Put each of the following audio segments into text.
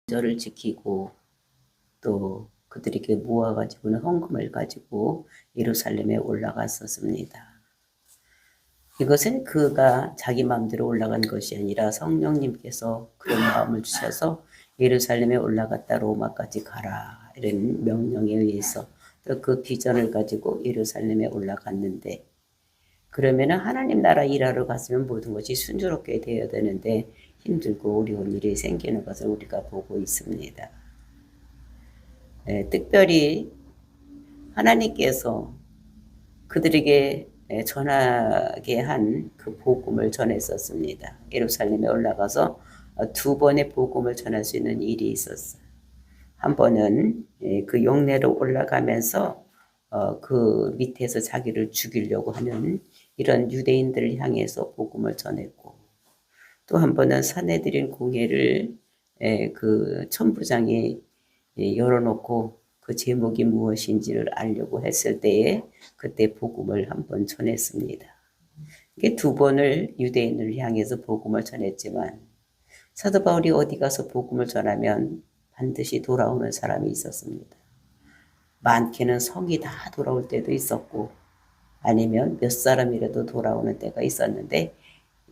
절을 지키고 또 그들에게 모아가지고는 헌금을 가지고 예루살렘에 올라갔었습니다. 이것은 그가 자기 마음대로 올라간 것이 아니라 성령님께서 그런 마음을 주셔서 예루살렘에 올라갔다 로마까지 가라 이런 명령에 의해서 또 그 비전을 가지고 예루살렘에 올라갔는데, 그러면은 하나님 나라 일하러 갔으면 모든 것이 순조롭게 되어야 되는데 힘들고 어려운 일이 생기는 것을 우리가 보고 있습니다. 특별히 하나님께서 그들에게 전하게 한 그 복음을 전했었습니다. 예루살렘에 올라가서 두 번의 복음을 전할 수 있는 일이 있었어요. 한 번은 그 용내로 올라가면서 그 밑에서 자기를 죽이려고 하는 이런 유대인들을 향해서 복음을 전했고, 또 한 번은 산헤드린 공회를 그 천부장이 열어놓고 그 제목이 무엇인지를 알려고 했을 때에 그때 복음을 한 번 전했습니다. 이게 두 번을 유대인을 향해서 복음을 전했지만, 사도 바울이 어디 가서 복음을 전하면 반드시 돌아오는 사람이 있었습니다. 많게는 성이 다 돌아올 때도 있었고 아니면 몇 사람이라도 돌아오는 때가 있었는데,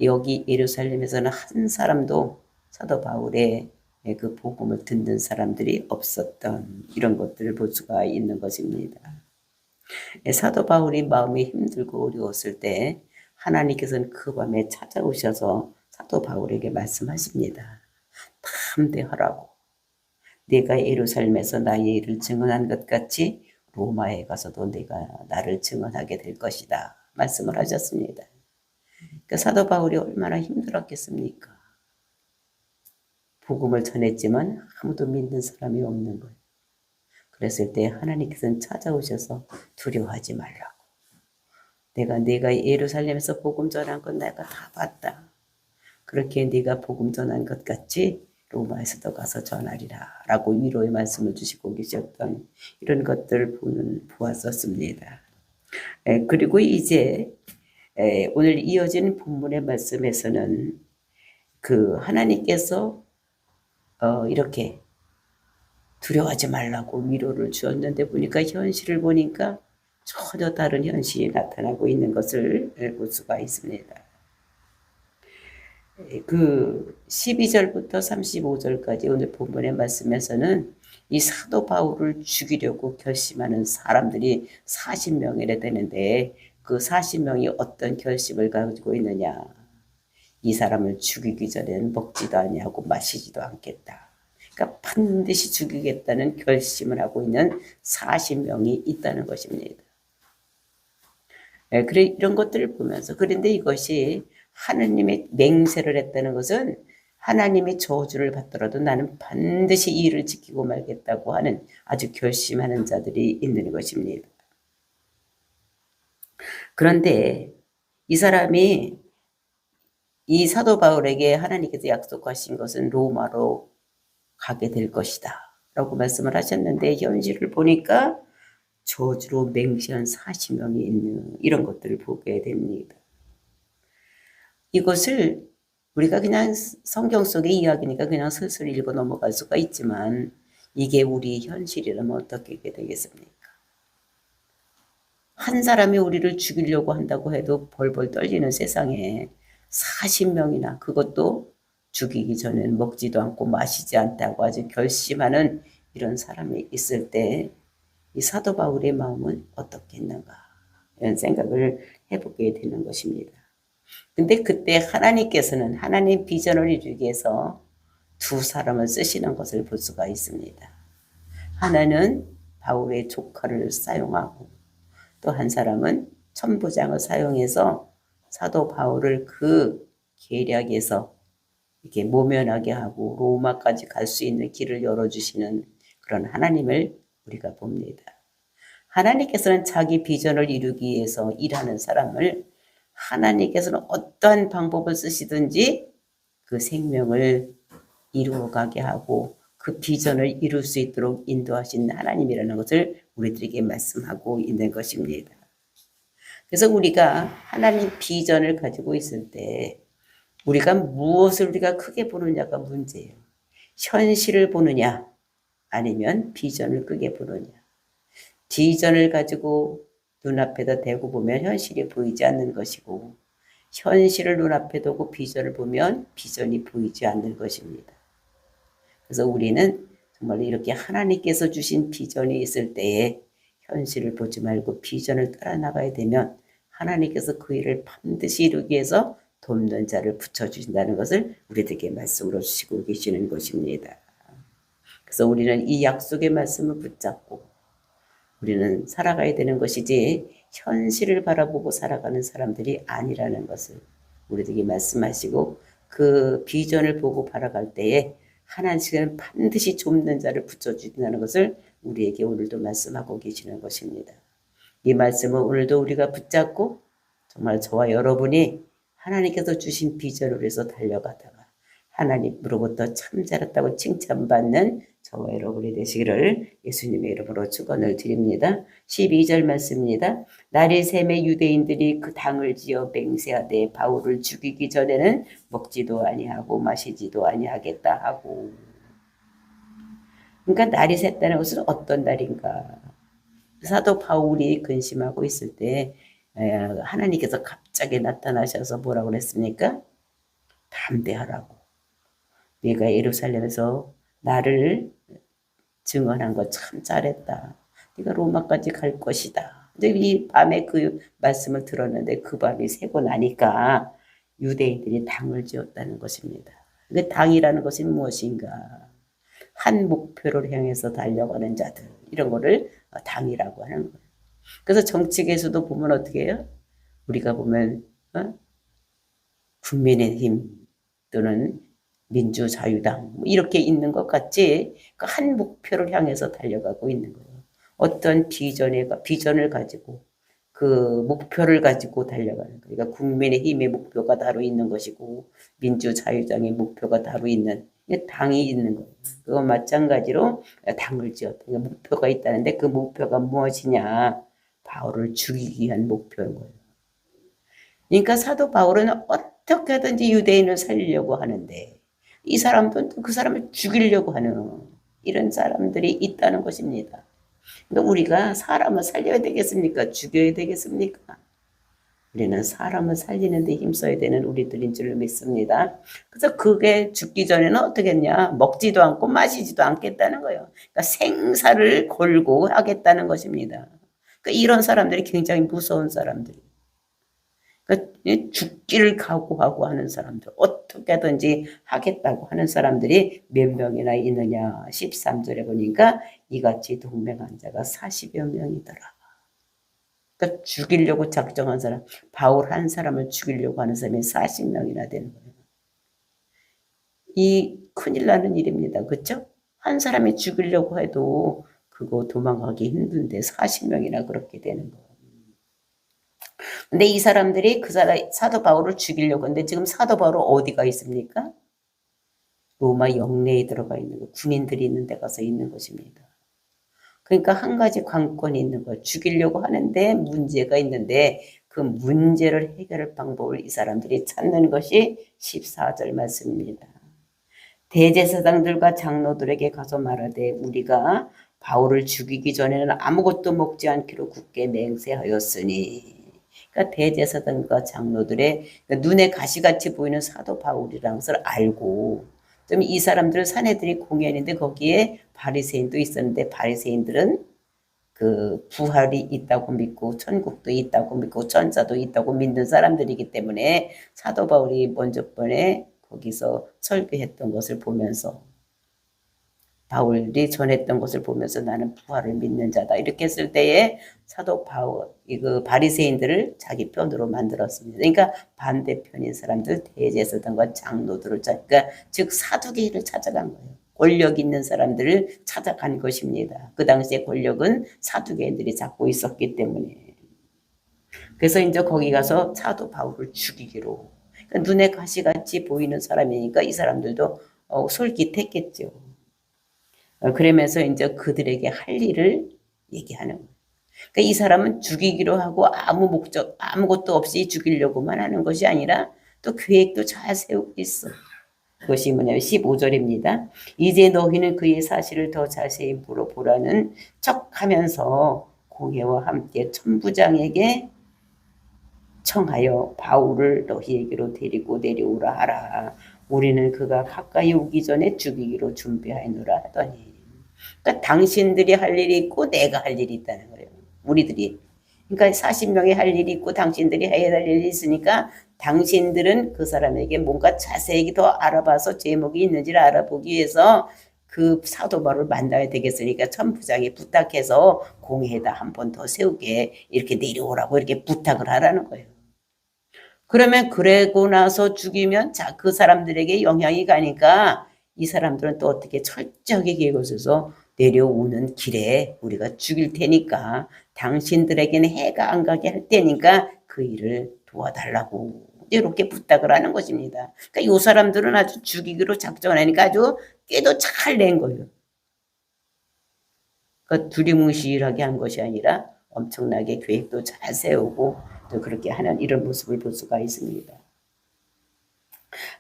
여기 예루살렘에서는 한 사람도 사도 바울의 그 복음을 듣는 사람들이 없었던 이런 것들을 볼 수가 있는 것입니다. 사도 바울이 마음이 힘들고 어려웠을 때 하나님께서는 그 밤에 찾아오셔서 사도 바울에게 말씀하십니다. 담대하라고. 내가 예루살렘에서 나의 일을 증언한 것 같이 로마에 가서도 내가 나를 증언하게 될 것이다 말씀을 하셨습니다. 그러니까 사도 바울이 얼마나 힘들었겠습니까? 복음을 전했지만 아무도 믿는 사람이 없는 거예요. 그랬을 때 하나님께서는 찾아오셔서 두려워하지 말라고. 내가 예루살렘에서 복음 전한 건 내가 다 봤다. 그렇게 네가 복음 전한 것 같이 로마에서도 가서 전하리라 라고 위로의 말씀을 주시고 계셨던 이런 것들을 보았었습니다. 그리고 이제 오늘 이어진 본문의 말씀에서는 그 하나님께서 이렇게 두려워하지 말라고 위로를 주었는데, 보니까 현실을 보니까 전혀 다른 현실이 나타나고 있는 것을 볼 수가 있습니다. 그 12절부터 35절까지 오늘 본문의 말씀에서는 이 사도 바울을 죽이려고 결심하는 사람들이 40명이나 되는데, 그 40명이 어떤 결심을 가지고 있느냐. 이 사람을 죽이기 전에는 먹지도 아니하고 마시지도 않겠다. 그러니까 반드시 죽이겠다는 결심을 하고 있는 40명이 있다는 것입니다. 그래, 이런 것들을 보면서, 그런데 이것이 하나님의 맹세를 했다는 것은 하나님의 저주를 받더라도 나는 반드시 이 일을 지키고 말겠다고 하는 아주 결심하는 자들이 있는 것입니다. 그런데 이 사람이 이 사도 바울에게 하나님께서 약속하신 것은 로마로 가게 될 것이다 라고 말씀을 하셨는데, 현실을 보니까 저주로 맹세한 40명이 있는 이런 것들을 보게 됩니다. 이것을 우리가 그냥 성경 속의 이야기니까 그냥 슬슬 읽어 넘어갈 수가 있지만, 이게 우리 현실이라면 어떻게 되겠습니까? 한 사람이 우리를 죽이려고 한다고 해도 벌벌 떨리는 세상에 40명이나, 그것도 죽이기 전에는 먹지도 않고 마시지 않다고 아주 결심하는 이런 사람이 있을 때 이 사도 바울의 마음은 어떻겠는가 이런 생각을 해보게 되는 것입니다. 근데 그때 하나님께서는 하나님 비전을 이루기 위해서 두 사람을 쓰시는 것을 볼 수가 있습니다. 하나는 바울의 조카를 사용하고, 또 한 사람은 천부장을 사용해서 사도 바울을 그 계략에서 이렇게 모면하게 하고 로마까지 갈 수 있는 길을 열어주시는 그런 하나님을 우리가 봅니다. 하나님께서는 자기 비전을 이루기 위해서 일하는 사람을 하나님께서는 어떠한 방법을 쓰시든지 그 생명을 이루어가게 하고 그 비전을 이룰 수 있도록 인도하신 하나님이라는 것을 우리들에게 말씀하고 있는 것입니다. 그래서 우리가 하나님 비전을 가지고 있을 때 우리가 무엇을 우리가 크게 보느냐가 문제예요. 현실을 보느냐 아니면 비전을 크게 보느냐. 비전을 가지고 눈앞에다 대고 보면 현실이 보이지 않는 것이고 현실을 눈앞에 두고 비전을 보면 비전이 보이지 않는 것입니다. 그래서 우리는 정말 이렇게 하나님께서 주신 비전이 있을 때에 현실을 보지 말고 비전을 따라 나가야 되면 하나님께서 그 일을 반드시 이루기 위해서 돕는 자를 붙여주신다는 것을 우리들에게 말씀으로 주시고 계시는 것입니다. 그래서 우리는 이 약속의 말씀을 붙잡고 우리는 살아가야 되는 것이지 현실을 바라보고 살아가는 사람들이 아니라는 것을 우리들에게 말씀하시고 그 비전을 보고 바라갈 때에 하나님께서는 반드시 돕는 자를 붙여주신다는 것을 우리에게 오늘도 말씀하고 계시는 것입니다. 이 말씀은 오늘도 우리가 붙잡고 정말 저와 여러분이 하나님께서 주신 비전을 위해서 달려가다가 하나님으로부터 참 잘했다고 칭찬받는 저와 여러분이 되시기를 예수님의 이름으로 축원을 드립니다. 12절 말씀입니다. 날이 샘에 유대인들이 그 당을 지어 맹세하되 바울을 죽이기 전에는 먹지도 아니하고 마시지도 아니하겠다 하고. 그러니까 날이 샜다는 것은 어떤 날인가. 사도 바울이 근심하고 있을 때 하나님께서 갑자기 나타나셔서 뭐라고 그랬습니까? 담대하라고. 네가 예루살렘에서 나를 증언한 거 참 잘했다. 네가 로마까지 갈 것이다. 근데 이 밤에 그 말씀을 들었는데 그 밤이 새고 나니까 유대인들이 당을 지었다는 것입니다. 그 당이라는 것이 무엇인가? 한 목표를 향해서 달려가는 자들, 이런 거를 당이라고 하는 거예요. 그래서 정치계에서도 보면 어떻게 해요? 우리가 보면 국민의힘 또는 민주자유당 이렇게 있는 것 같지 한 목표를 향해서 달려가고 있는 거예요. 어떤 비전을 가지고 그 목표를 가지고 달려가는 거예요. 그러니까 국민의힘의 목표가 따로 있는 것이고 민주자유당의 목표가 따로 있는 당이 있는 거예요. 그거 마찬가지로 당을 지었다. 그러니까 목표가 있다는데 그 목표가 무엇이냐? 바울을 죽이기 위한 목표인 거예요. 그러니까 사도 바울은 어떻게든지 유대인을 살리려고 하는데 이 사람도 그 사람을 죽이려고 하는 이런 사람들이 있다는 것입니다. 그러니까 우리가 사람을 살려야 되겠습니까? 죽여야 되겠습니까? 우리는 사람을 살리는 데 힘써야 되는 우리들인 줄 믿습니다. 그래서 그게 죽기 전에는 어떻게 했냐? 먹지도 않고 마시지도 않겠다는 거예요. 그러니까 생사를 걸고 하겠다는 것입니다. 그러니까 이런 사람들이 굉장히 무서운 사람들이에요. 그러니까 죽기를 각오하고 하는 사람들, 어떻게든지 하겠다고 하는 사람들이 몇 명이나 있느냐. 13절에 보니까 이같이 동맹한 자가 40여 명이더라. 그러니까 죽이려고 작정한 사람, 바울 한 사람을 죽이려고 하는 사람이 40명이나 되는 거예요. 이 큰일 나는 일입니다. 그렇죠? 한 사람이 죽이려고 해도 그거 도망가기 힘든데 40명이나 그렇게 되는 거예요. 근데 이 사람들이 사도 바울을 죽이려고 하는데 지금 사도 바울은 어디가 있습니까? 로마 영내에 들어가 있는 거, 군인들이 있는 데 가서 있는 것입니다. 그러니까 한 가지 관건이 있는 거예요. 죽이려고 하는데 문제가 있는데 그 문제를 해결할 방법을 이 사람들이 찾는 것이 14절 말씀입니다. 대제사장들과 장로들에게 가서 말하되 우리가 바울을 죽이기 전에는 아무것도 먹지 않기로 굳게 맹세하였으니. 그러니까 대제사장과 장로들의 눈에 가시같이 보이는 사도 바울이라는 것을 알고 좀 이 사람들은 사내들이 공연인데 거기에 바리새인도 있었는데 바리새인들은 그 부활이 있다고 믿고 천국도 있다고 믿고 천사도 있다고 믿는 사람들이기 때문에 사도 바울이 먼저 번에 거기서 설교했던 것을 보면서 바울이 전했던 것을 보면서 나는 부활을 믿는 자다 이렇게 했을 때에 사도 바울 그 바리새인들을 자기 편으로 만들었습니다. 그러니까 반대편인 사람들 대제사장과 장로들을 그러니까 즉 사두개인을 찾아간 거예요. 권력 있는 사람들을 찾아간 것입니다. 그 당시에 권력은 사두개인들이 잡고 있었기 때문에. 그래서 이제 거기 가서 사도 바울을 죽이기로. 그러니까 눈에 가시같이 보이는 사람이니까 이 사람들도 솔깃했겠죠. 그러면서 이제 그들에게 할 일을 얘기하는 거예요. 그러니까 이 사람은 죽이기로 하고 아무것도 없이 죽이려고만 하는 것이 아니라 또 계획도 잘 세우고 있어. 그것이 뭐냐면 15절입니다. 이제 너희는 그의 사실을 더 자세히 물어보라는 척하면서 공회와 함께 천부장에게 청하여 바울을 너희에게로 데리고 내려오라 하라. 우리는 그가 가까이 오기 전에 죽이기로 준비하노라 하더니. 그러니까 당신들이 할 일이 있고 내가 할 일이 있다는 거예요. 우리들이. 그러니까 40명이 할 일이 있고 당신들이 해야 할 일이 있으니까 당신들은 그 사람에게 뭔가 자세히 더 알아봐서 제목이 있는지를 알아보기 위해서 그 사도 바울을 만나야 되겠으니까 천부장이 부탁해서 공회에다 한 번 더 세우게 이렇게 내려오라고 이렇게 부탁을 하라는 거예요. 그러면 그러고 나서 죽이면 자, 그 사람들에게 영향이 가니까 이 사람들은 또 어떻게 철저하게 계획을 써서 내려오는 길에 우리가 죽일 테니까 당신들에게는 해가 안 가게 할 테니까 그 일을 도와달라고 이렇게 부탁을 하는 것입니다. 그러니까 이 사람들은 아주 죽이기로 작정을 하니까 아주 꾀도 잘 낸 거예요. 그러니까 두리뭉실하게 한 것이 아니라 엄청나게 계획도 잘 세우고 또 그렇게 하는 이런 모습을 볼 수가 있습니다.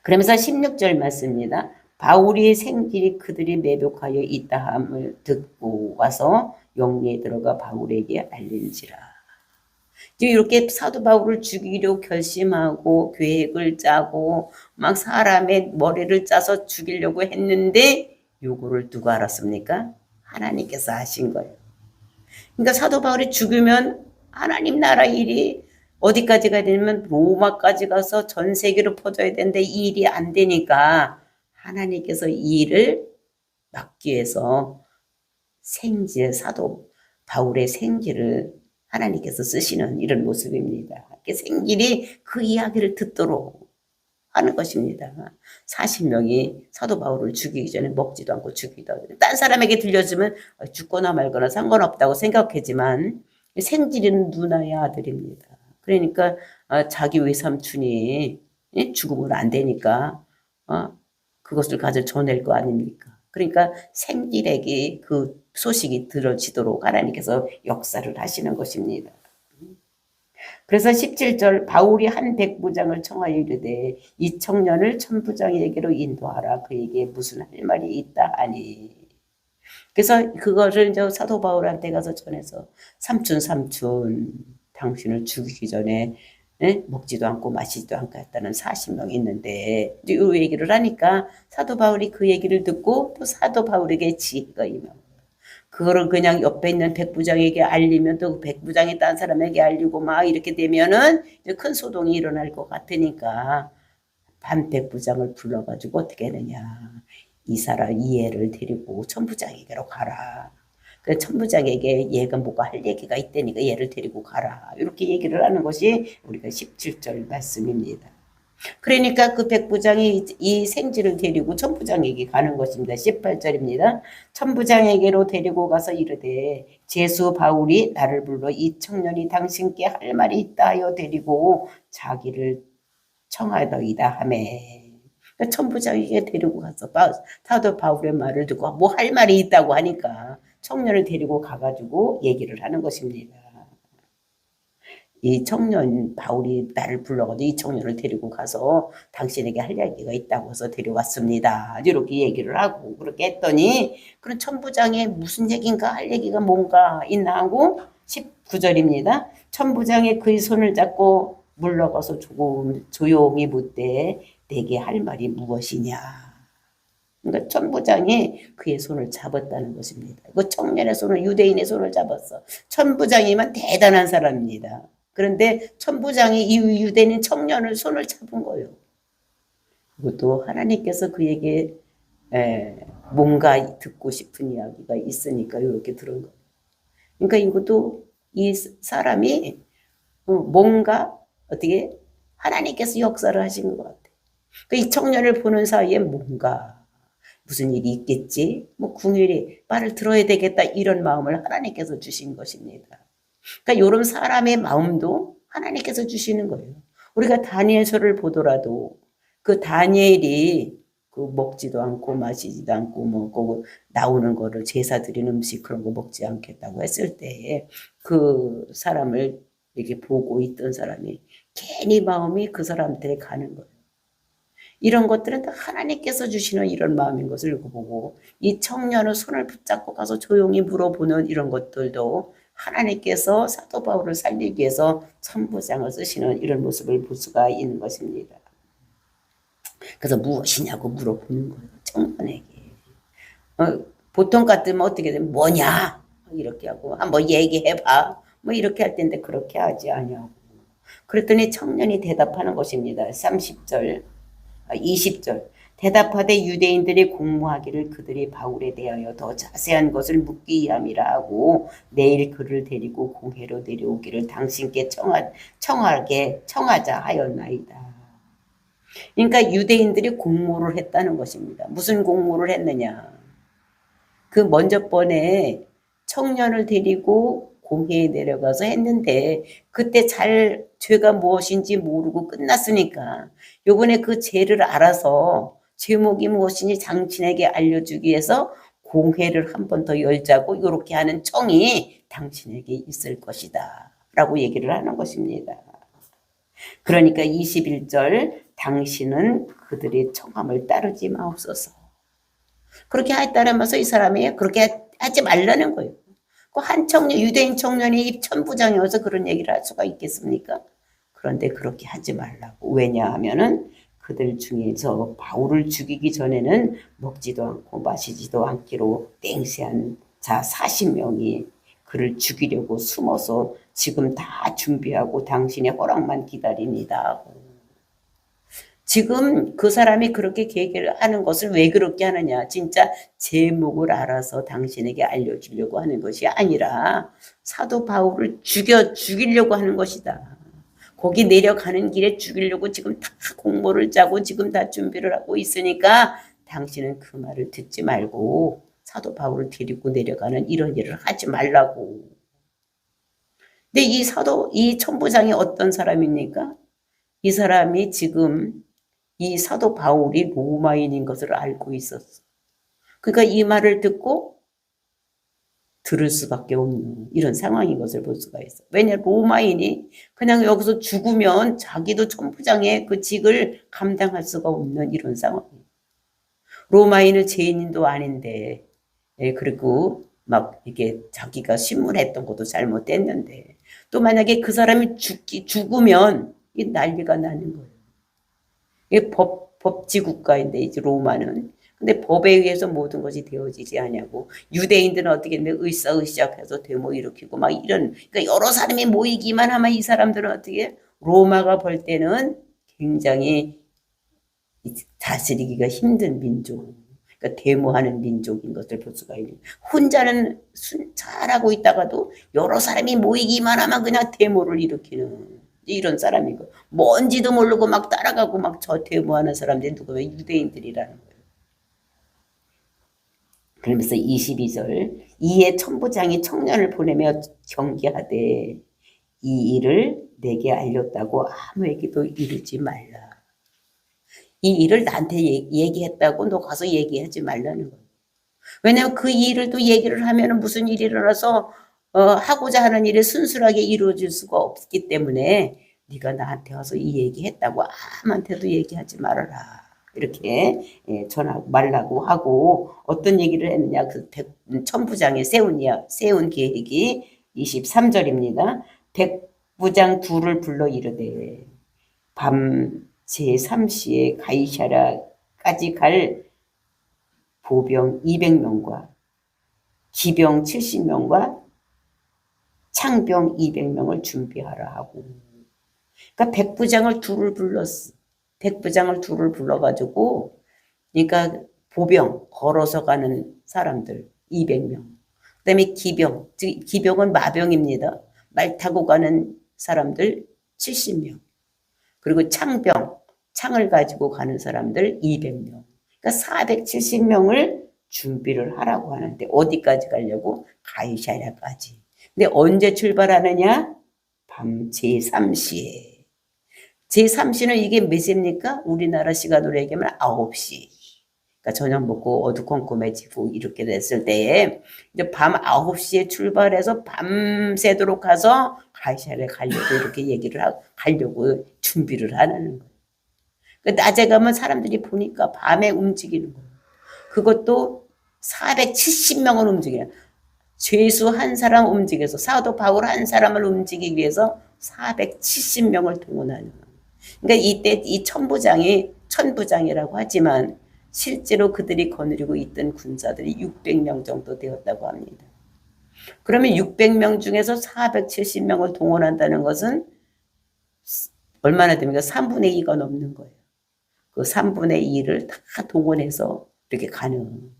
그러면서 16절 맞습니다. 바울의 생길이 그들이 매복하여 있다함을 듣고 와서 영리에 들어가 바울에게 알린지라. 이렇게 사도 바울을 죽이려고 결심하고 계획을 짜고 막 사람의 머리를 짜서 죽이려고 했는데 요거를 누가 알았습니까? 하나님께서 하신 거예요. 그러니까 사도 바울이 죽으면 하나님 나라 일이 어디까지 가야 되냐면 로마까지 가서 전 세계로 퍼져야 되는데 이 일이 안 되니까 하나님께서 이 일을 막기 위해서 생지 사도 바울의 생기를 하나님께서 쓰시는 이런 모습입니다. 생길이 그 이야기를 듣도록 하는 것입니다. 40명이 사도 바울을 죽이기 전에 먹지도 않고 죽이기도 하고 딴 사람에게 들려주면 죽거나 말거나 상관없다고 생각하지만 생질은 누나의 아들입니다. 그러니까 자기 외삼촌이 죽으면 안 되니까 그것을 가져 전할 거 아닙니까? 그러니까 생질에게 그 소식이 들어지도록 하나님께서 역사를 하시는 것입니다. 그래서 17절 바울이 한 백부장을 청하여 이르되 이 청년을 천부장에게로 인도하라. 그에게 무슨 할 말이 있다 하니. 그래서 그거를 이제 사도 바울한테 가서 전해서 삼촌 당신을 죽이기 전에 먹지도 않고 마시지도 않고 했다는 40명이 있는데 이 얘기를 하니까 사도 바울이 그 얘기를 듣고 또 사도 바울에게 지혜가 임하고 그거를 그냥 옆에 있는 백부장에게 알리면 또 백부장이 딴 사람에게 알리고 막 이렇게 되면은 큰 소동이 일어날 것 같으니까 반 백부장을 불러가지고 어떻게 하느냐. 이 사람 이해를 데리고 천부장에게로 가라. 그 천부장에게 얘가 뭐가 할 얘기가 있다니까 얘를 데리고 가라. 이렇게 얘기를 하는 것이 우리가 17절 말씀입니다. 그러니까 그 백부장이 이 생쥐를 데리고 천부장에게 가는 것입니다. 18절입니다. 천부장에게로 데리고 가서 이르되 제수 바울이 나를 불러 이 청년이 당신께 할 말이 있다 하여 데리고 자기를 청하더이다 하매. 그러니까 천부장에게 데리고 가서 사도 바울의 말을 듣고 뭐 할 말이 있다고 하니까 청년을 데리고 가가지고 얘기를 하는 것입니다. 이 청년 바울이 나를 불러가지고 이 청년을 데리고 가서 당신에게 할 얘기가 있다고 해서 데려왔습니다. 이렇게 얘기를 하고 그렇게 했더니 그런 천부장의 무슨 얘기인가 할 얘기가 뭔가 있나 하고 19절입니다. 천부장이 그의 손을 잡고 물러가서 조금 조용히 묻되 내게 할 말이 무엇이냐. 그러니까 천부장이 그의 손을 잡았다는 것입니다. 그 청년의 손을 유대인의 손을 잡았어. 천부장이면 대단한 사람입니다. 그런데 천부장이 이 유대인 청년을 손을 잡은 거예요. 그것도 하나님께서 그에게 뭔가 듣고 싶은 이야기가 있으니까 이렇게 들은 거예요. 그러니까 이것도 이 사람이 뭔가 어떻게 하나님께서 역사를 하신 것 같아요. 그러니까 이 청년을 보는 사이에 뭔가 무슨 일이 있겠지? 뭐 궁일이 말을 들어야 되겠다 이런 마음을 하나님께서 주신 것입니다. 그러니까 이런 사람의 마음도 하나님께서 주시는 거예요. 우리가 다니엘서를 보더라도 그 다니엘이 그 먹지도 않고 마시지도 않고 뭐 나오는 거를 제사 드리는 음식 그런 거 먹지 않겠다고 했을 때 그 사람을 이렇게 보고 있던 사람이 괜히 마음이 그 사람한테 가는 거예요. 이런 것들은 다 하나님께서 주시는 이런 마음인 것을 보고 이 청년의 손을 붙잡고 가서 조용히 물어보는 이런 것들도 하나님께서 사도 바울을 살리기 위해서 천부장을 쓰시는 이런 모습을 볼 수가 있는 것입니다. 그래서 무엇이냐고 물어보는 거예요. 청년에게. 보통 같으면 어떻게 되면 뭐냐 이렇게 하고 한번 얘기해봐 뭐 이렇게 할 텐데 그렇게 하지 않냐고. 그랬더니 청년이 대답하는 것입니다. 30절 20절 대답하되 유대인들이 공모하기를 그들이 바울에 대하여 더 자세한 것을 묻기 위함이라 하고 내일 그를 데리고 공회로 내려오기를 당신께 청하자 하였나이다. 그러니까 유대인들이 공모를 했다는 것입니다. 무슨 공모를 했느냐. 그 먼저 번에 청년을 데리고 공회에 내려가서 했는데 그때 잘 죄가 무엇인지 모르고 끝났으니까 요번에 그 죄를 알아서 제목이 무엇인지 당신에게 알려주기 위해서 공회를 한 번 더 열자고 이렇게 하는 청이 당신에게 있을 것이다 라고 얘기를 하는 것입니다. 그러니까 21절 당신은 그들의 청함을 따르지 마옵소서. 그렇게 따르면서 이 사람이 그렇게 하지 말라는 거예요. 그 한 청년, 유대인 청년이 천부장이어서 그런 얘기를 할 수가 있겠습니까? 그런데 그렇게 하지 말라고. 왜냐하면은 그들 중에서 바울을 죽이기 전에는 먹지도 않고 마시지도 않기로 맹세한 자 40명이 그를 죽이려고 숨어서 지금 다 준비하고 당신의 허락만 기다립니다. 지금 그 사람이 그렇게 계획을 하는 것을 왜 그렇게 하느냐. 진짜 제목을 알아서 당신에게 알려주려고 하는 것이 아니라 사도 바울을 죽이려고 하는 것이다. 거기 내려가는 길에 죽이려고 지금 다 공모를 짜고 지금 다 준비를 하고 있으니까 당신은 그 말을 듣지 말고 사도 바울을 데리고 내려가는 이런 일을 하지 말라고. 근데 이 천부장이 어떤 사람입니까? 이 사람이 지금 이 사도 바울이 로마인인 것을 알고 있었어. 그러니까 이 말을 듣고 들을 수밖에 없는 이런 상황인 것을 볼 수가 있어. 왜냐 로마인이 그냥 여기서 죽으면 자기도 천부장의 그 직을 감당할 수가 없는 이런 상황이에요. 로마인은 죄인도 아닌데 그리고 막 이게 자기가 신문했던 것도 잘못됐는데 또 만약에 그 사람이 죽으면 이 난리가 나는 거예요. 이게 법치 국가인데 이제 로마는. 근데 법에 의해서 모든 것이 되어지지 않냐고. 유대인들은 어떻게 했는데 으쌰으쌰해서 데모 일으키고 막 이런. 그러니까 여러 사람이 모이기만 하면 이 사람들은 어떻게 로마가 볼 때는 굉장히 다스리기가 힘든 민족. 그러니까 데모하는 민족인 것을 볼 수가 있는. 혼자는 잘하고 있다가도 여러 사람이 모이기만 하면 그냥 데모를 일으키는. 이런 사람이고 뭔지도 모르고 막 따라가고 막 저 데모하는 사람들이 누구예요? 유대인들이라는 거예요. 그러면서 22절 이에 천부장이 청년을 보내며 경계하되 이 일을 내게 알렸다고 아무에게도 이르지 말라. 이 일을 나한테 얘기했다고 너 가서 얘기하지 말라는 거예요. 왜냐하면 그 일을 또 얘기를 하면 무슨 일이 일어나서 하고자 하는 일이 순수하게 이루어질 수가 없기 때문에 네가 나한테 와서 이 얘기했다고 아무한테도 얘기하지 말아라. 이렇게 전하고 말라고 하고 어떤 얘기를 했느냐. 그 천부장이 세운 계획이 23절입니다. 백부장 둘을 불러 이르되 밤 제3시에 가이사랴까지 갈 보병 200명과 기병 70명과 창병 200명을 준비하라 하고. 그러니까 백부장을 둘을 불렀어. 백부장을 둘을 불러가지고, 그러니까 보병, 걸어서 가는 사람들 200명. 그 다음에 기병, 기병은 마병입니다. 말 타고 가는 사람들 70명. 그리고 창병, 창을 가지고 가는 사람들 200명. 그러니까 470명을 준비를 하라고 하는데 어디까지 가려고? 가이사랴까지. 근데 언제 출발하느냐? 밤 제3시에. 제3시는 이게 몇 시입니까? 우리나라 시간으로 얘기하면 9시. 그러니까 저녁 먹고 어두컴컴해지고 이렇게 됐을 때에 이제 밤 9시에 출발해서 밤새도록 가서 가이사랴에 가려고 이렇게 얘기를 하고 가려고 준비를 하는 거예요. 낮에 가면 사람들이 보니까 밤에 움직이는 거예요. 그것도 470명을 움직여요. 죄수 한 사람 움직여서 사도 바울 한 사람을 움직이기 위해서 470명을 동원하는 거예요. 그러니까 이때 이 천부장이라고 하지만 실제로 그들이 거느리고 있던 군사들이 600명 정도 되었다고 합니다. 그러면 600명 중에서 470명을 동원한다는 것은 얼마나 됩니까? 3분의 2가 넘는 거예요. 그 3분의 2를 다 동원해서 이렇게 가는.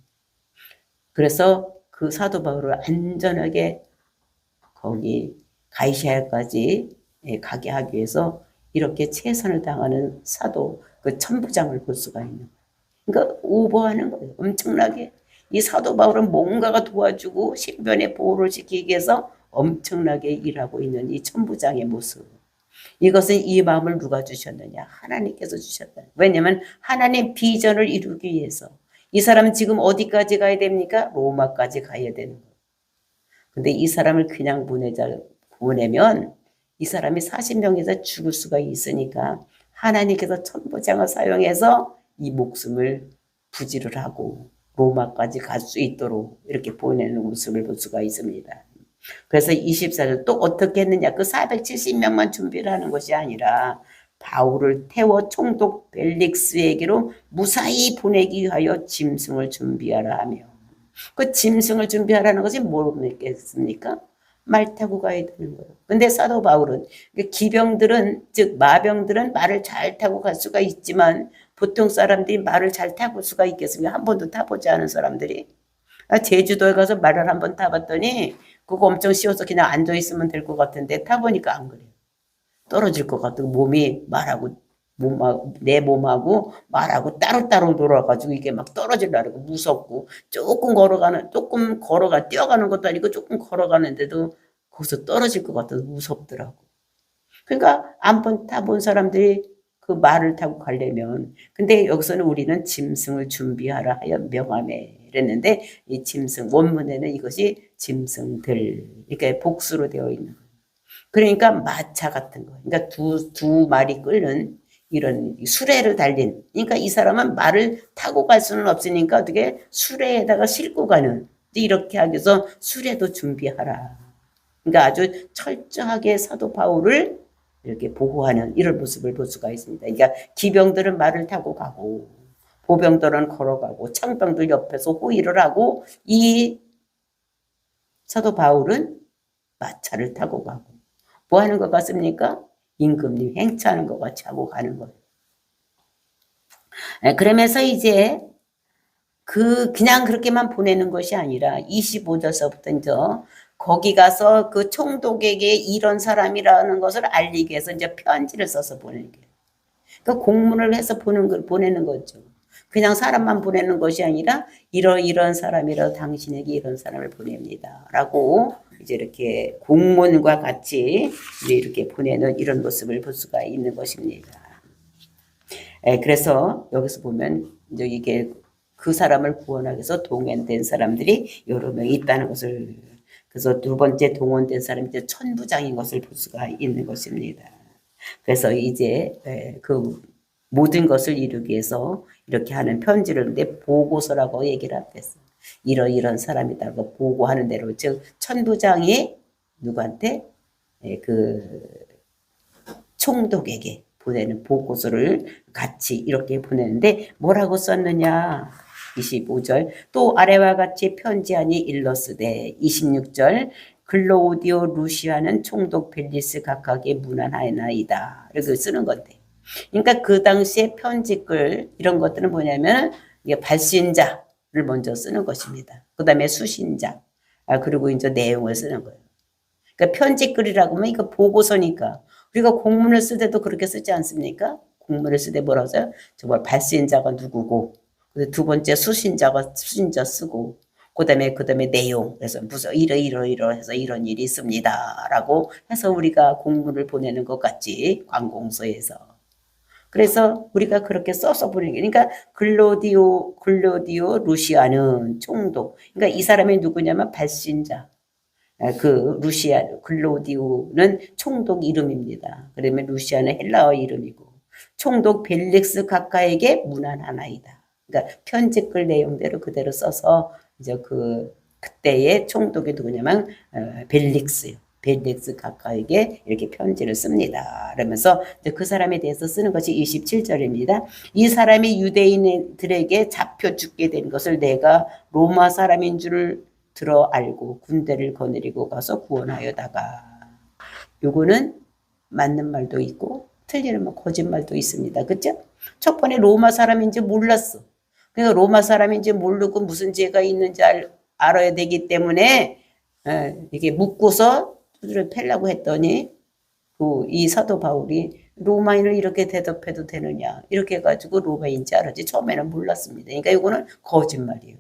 그래서 그 사도 바울을 안전하게 거기 가이사야까지 가게 하기 위해서 이렇게 최선을 당하는 사도 그 천부장을 볼 수가 있는 거예요. 그러니까 오버하는 거예요. 엄청나게. 이 사도 바울은 뭔가가 도와주고 신변의 보호를 지키기 위해서 엄청나게 일하고 있는 이 천부장의 모습. 이것은 이 마음을 누가 주셨느냐? 하나님께서 주셨다. 왜냐하면 하나님 비전을 이루기 위해서 이 사람은 지금 어디까지 가야 됩니까? 로마까지 가야 되는 거예요. 근데 이 사람을 그냥 보내면 이 사람이 40명에서 죽을 수가 있으니까 하나님께서 천부장을 사용해서 이 목숨을 부지를 하고 로마까지 갈 수 있도록 이렇게 보내는 모습을 볼 수가 있습니다. 그래서 24절 또 어떻게 했느냐? 그 470명만 준비를 하는 것이 아니라 바울을 태워 총독 벨릭스에게로 무사히 보내기 위하여 짐승을 준비하라 하며, 그 짐승을 준비하라는 것이 뭐겠습니까? 말 타고 가야 되는 거예요. 근데 사도 바울은 기병들은, 즉 마병들은 말을 잘 타고 갈 수가 있지만 보통 사람들이 말을 잘 타볼 수가 있겠습니까? 한 번도 타보지 않은 사람들이. 제주도에 가서 말을 한 번 타봤더니 그거 엄청 쉬워서 그냥 앉아있으면 될 것 같은데 타보니까 안 그래요. 떨어질 것 같고 몸이 내 몸하고 말하고 따로따로 돌아가지고 이게 막 떨어지려고 무섭고 조금 뛰어가는 것도 아니고 조금 걸어가는데도 거기서 떨어질 것 같아서 무섭더라고. 그러니까 안 타본 사람들이 그 말을 타고 가려면, 근데 여기서는 우리는 짐승을 준비하라 하여 명하매 이랬는데 이 짐승 원문에는 이것이 짐승들 이렇게 복수로 되어 있는 거예요. 그러니까 마차 같은 거, 그러니까 두 마리 끓는 이런 수레를 달린, 그러니까 이 사람은 말을 타고 갈 수는 없으니까 어떻게 수레에다가 싣고 가는, 이렇게 하기 위해서 수레도 준비하라. 그러니까 아주 철저하게 사도 바울을 이렇게 보호하는 이런 모습을 볼 수가 있습니다. 그러니까 기병들은 말을 타고 가고 보병들은 걸어가고 창병들 옆에서 호위를 하고 이 사도 바울은 마차를 타고 가고 뭐 하는 것 같습니까? 임금님 행차하는 것 같이 하고 가는 거예요. 그러면서 이제 그냥 그렇게만 보내는 것이 아니라 25절서부터 이제 거기 가서 그 총독에게 이런 사람이라는 것을 알리기 위해서 이제 편지를 써서 보내는 거예요. 그러니까 공문을 해서 보내는 거죠. 그냥 사람만 보내는 것이 아니라 이런 사람이라 당신에게 이런 사람을 보냅니다. 라고 이제 이렇게 공문과 같이 이렇게 보내는 이런 모습을 볼 수가 있는 것입니다. 그래서 여기서 보면 이제 이게 그 사람을 구원하기 위해서 동원된 사람들이 여러 명이 있다는 것을, 그래서 두 번째 동원된 사람이 이제 천부장인 것을 볼 수가 있는 것입니다. 그래서 이제 그 모든 것을 이루기 위해서 이렇게 하는 편지를 근데 보고서라고 얘기를 하겠어요. 이런 사람이다고 보고하는 대로, 즉 천부장이 누구한테 그 총독에게 보내는 보고서를 같이 이렇게 보내는데 뭐라고 썼느냐? 25절 또 아래와 같이 편지하니 일러스되 26절 글로우디오 루시아는 총독 벨리스 각하게 문안하나이다 이렇게 쓰는 건데, 그러니까 그 당시에 편지글 이런 것들은 뭐냐면 이게 발신자를 먼저 쓰는 것입니다. 그 다음에 수신자, 그리고 이제 내용을 쓰는 거예요. 그러니까 편지글이라고 하면 이거 보고서니까 우리가 공문을 쓸 때도 그렇게 쓰지 않습니까? 공문을 쓸 때 뭐라고 써요? 정말 발신자가 누구고, 두 번째 수신자 쓰고, 그 다음에 내용, 그래서 무슨 이러해서 이런 일이 있습니다. 라고 해서 우리가 공문을 보내는 것 같지, 관공서에서. 그래서 우리가 그렇게 써서 보내는 게, 그러니까 글로디오 루시아는 총독. 그러니까 이 사람이 누구냐면 발신자. 그 글로디오는 총독 이름입니다. 그러면 루시아는 헬라어 이름이고, 총독 벨릭스 각하에게 문안하나이다. 그러니까 편지 끌 내용대로 그대로 써서 이제 그때의 총독이 누구냐면 벨릭스요. 벨릭스 각하에게 이렇게 편지를 씁니다. 그러면서 그 사람에 대해서 쓰는 것이 27절입니다. 이 사람이 유대인들에게 잡혀 죽게 된 것을 내가 로마 사람인 줄 들어 알고 군대를 거느리고 가서 구원하여다가. 요거는 맞는 말도 있고 틀리는 거짓말도 있습니다. 그죠? 첫 번에 로마 사람인지 몰랐어. 그러니까 로마 사람인지 모르고 무슨 죄가 있는지 알아야 되기 때문에 이게 묻고서 두드려 패려고 했더니 이 사도 바울이 로마인을 이렇게 대접해도 되느냐 이렇게 해가지고 로마인지 알았지 처음에는 몰랐습니다. 그러니까 이거는 거짓말이에요.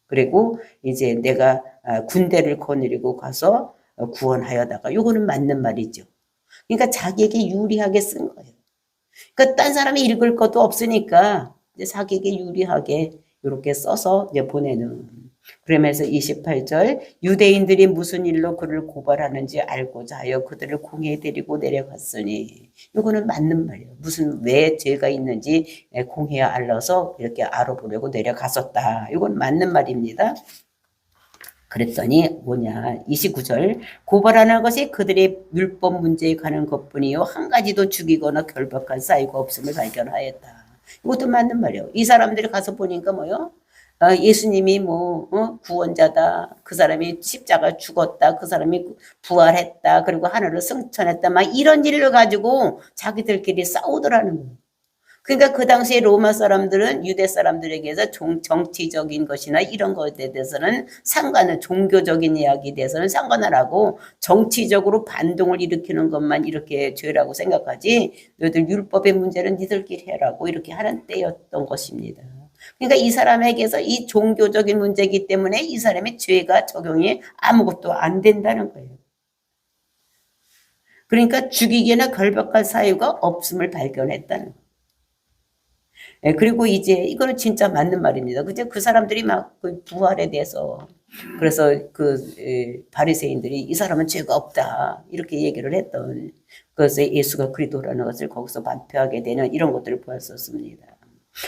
그리고 이제 내가 군대를 거느리고 가서 구원하여다가 요거는 맞는 말이죠. 그러니까 자기에게 유리하게 쓴 거예요. 그러니까 딴 사람이 읽을 것도 없으니까 이제 자기에게 유리하게 이렇게 써서 이제 보내는. 그러면서 28절 유대인들이 무슨 일로 그를 고발하는지 알고자 하여 그들을 공회에 데리고 내려갔으니 이거는 맞는 말이에요. 무슨 왜 죄가 있는지 공회에 알려서 이렇게 알아보려고 내려갔었다. 이건 맞는 말입니다. 그랬더니 뭐냐 29절 고발하는 것이 그들의 율법 문제에 관한 것뿐이요 한 가지도 죽이거나 결박할 사유가 없음을 발견하였다. 이것도 맞는 말이에요. 이 사람들이 가서 보니까 뭐요? 예수님이 구원자다. 그 사람이 십자가 죽었다. 그 사람이 부활했다. 그리고 하늘을 승천했다. 막 이런 일을 가지고 자기들끼리 싸우더라는 거예요. 그러니까 그 당시에 로마 사람들은 유대 사람들에게서 정치적인 것이나 이런 것에 대해서는 종교적인 이야기에 대해서는 상관을 하고 정치적으로 반동을 일으키는 것만 이렇게 죄라고 생각하지 너희들 율법의 문제는 니들끼리 해라고 이렇게 하는 때였던 것입니다. 그러니까 이 사람에게서 이 종교적인 문제이기 때문에 이 사람의 죄가 적용이 아무것도 안 된다는 거예요. 그러니까 죽이거나 결박할 사유가 없음을 발견했다는 거예요. 그리고 이제 이거는 진짜 맞는 말입니다. 그죠? 그 사람들이 막 그 부활에 대해서 그래서 바리새인들이 이 사람은 죄가 없다 이렇게 얘기를 했던 그것에 예수가 그리스도라는 것을 거기서 발표하게 되는 이런 것들을 보았었습니다.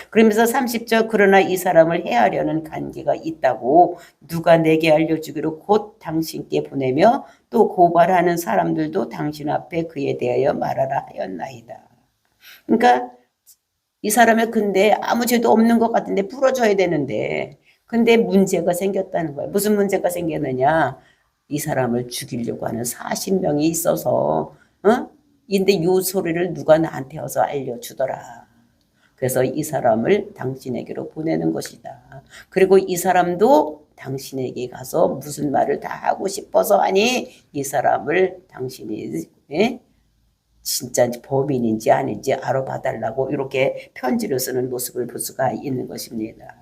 그러면서 30절 그러나 이 사람을 해하려는 관계가 있다고 누가 내게 알려주기로 곧 당신께 보내며 또 고발하는 사람들도 당신 앞에 그에 대하여 말하라 하였나이다. 그러니까 이 사람이 근데 아무 죄도 없는 것 같은데 풀어줘야 되는데 근데 문제가 생겼다는 거예요. 무슨 문제가 생겼느냐. 이 사람을 죽이려고 하는 40명이 있어서 근데 요 소리를 누가 나한테 와서 알려주더라. 그래서 이 사람을 당신에게로 보내는 것이다. 그리고 이 사람도 당신에게 가서 무슨 말을 다 하고 싶어서 하니 이 사람을 당신이 진짜 범인인지 아닌지 알아봐달라고 이렇게 편지를 쓰는 모습을 볼 수가 있는 것입니다.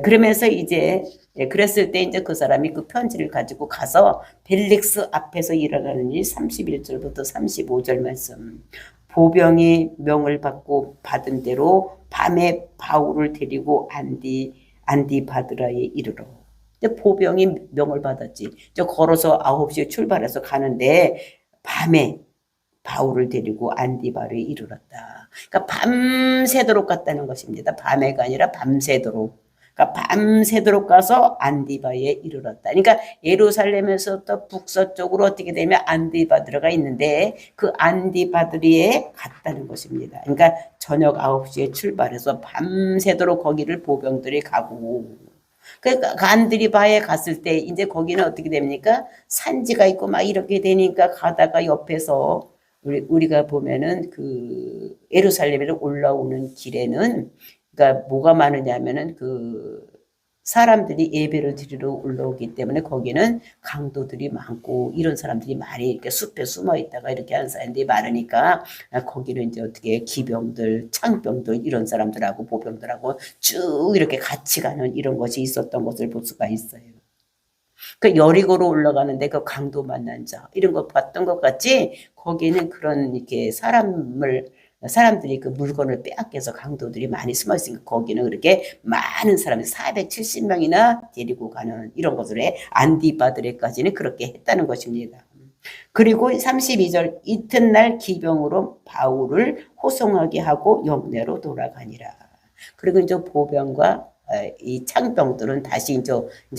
그러면서 이제 그랬을 때 이제 그 사람이 그 편지를 가지고 가서 벨릭스 앞에서 일어나는 일 31절부터 35절 말씀. 보병이 명을 받은 대로 밤에 바울을 데리고 안디바드라에 이르러. 보병이 명을 받았지. 걸어서 9시에 출발해서 가는데 밤에 바울을 데리고 안디바르에 이르렀다. 그러니까 밤새도록 갔다는 것입니다. 밤에가 아니라 밤새도록. 그러니까 밤새도록 가서 안디바에 이르렀다. 그러니까 예루살렘에서부터 북서쪽으로 어떻게 되면 안디바드라가 있는데 그 안디바드리에 갔다는 것입니다. 그러니까 저녁 9시에 출발해서 밤새도록 거기를 보병들이 가고 그러니까 안디바에 갔을 때 이제 거기는 어떻게 됩니까? 산지가 있고 막 이렇게 되니까 가다가 옆에서 우리가 보면은 그 예루살렘으로 올라오는 길에는 그러니까 뭐가 많으냐면은 그 사람들이 예배를 드리러 올라오기 때문에 거기는 강도들이 많고 이런 사람들이 많이 이렇게 숲에 숨어 있다가 이렇게 하는 사람들이 많으니까 거기는 이제 어떻게 기병들, 창병들 이런 사람들하고 보병들하고 쭉 이렇게 같이 가는 이런 것이 있었던 것을 볼 수가 있어요. 그 여리고로 올라가는데 그 강도 만난 자 이런 거 봤던 것 같지 거기는 그런 이렇게 사람들이 그 물건을 빼앗겨서 강도들이 많이 숨어 있으니까 거기는 그렇게 많은 사람이 470명이나 데리고 가는 이런 것을 해 안디바드레까지는 그렇게 했다는 것입니다. 그리고 32절 이튿날 기병으로 바울을 호송하게 하고 영내로 돌아가니라. 그리고 이제 보병과 이 창병들은 다시 이제